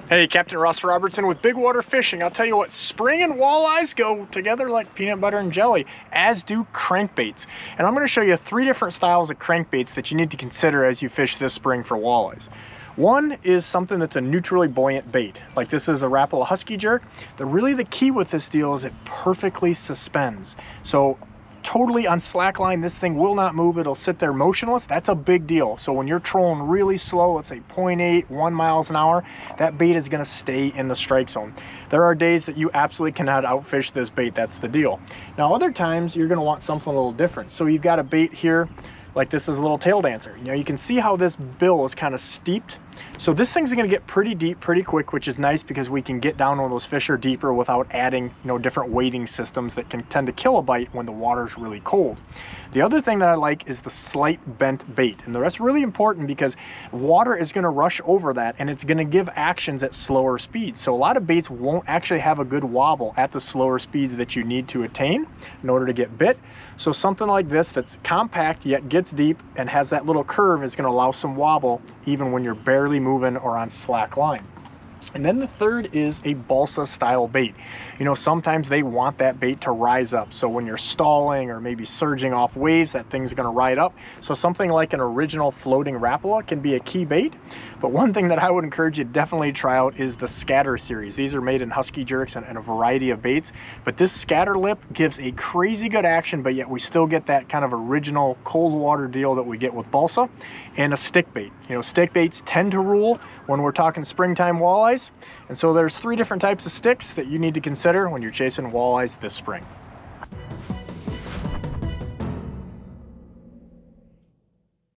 Hey, Captain Ross Robertson with Big Water Fishing. I'll tell you what, spring and walleyes go together like peanut butter and jelly, as do crankbaits. And I'm going to show you 3 different styles of crankbaits that you need to consider as you fish this spring for walleyes. One is something that's a neutrally buoyant bait. Like this is a Rapala Husky Jerk. The key with this deal is it perfectly suspends. So totally on slack line, this thing will not move. It'll sit there motionless. That's a big deal. So when you're trolling really slow, let's say 0.8, 1 miles an hour, that bait is going to stay in the strike zone. There are days that you absolutely cannot outfish this bait. That's the deal. Now, other times you're going to want something a little different. So you've got a bait here, like this is a little tail dancer. You know, you can see how this bill is kind of steeped. So this thing's gonna get pretty deep pretty quick, which is nice because we can get down when those fish are deeper without adding, different weighting systems that can tend to kill a bite when the water's really cold. The other thing that I like is the slight bent bait. And that's really important because water is gonna rush over that and it's gonna give actions at slower speeds. So a lot of baits won't actually have a good wobble at the slower speeds that you need to attain in order to get bit. So something like this that's compact yet gets deep and has that little curve is gonna allow some wobble even when you're barely moving or on slack line. And then the third is a balsa style bait. Sometimes they want that bait to rise up. So when you're stalling or maybe surging off waves, that thing's gonna ride up. So something like an original floating Rapala can be a key bait. But one thing that I would encourage you to definitely try out is the scatter series. These are made in Husky Jerks and a variety of baits. But this scatter lip gives a crazy good action, but yet we still get that kind of original cold water deal that we get with balsa and a stick bait. Stick baits tend to rule when we're talking springtime walleyes. And so there's 3 different types of sticks that you need to consider when you're chasing walleyes this spring.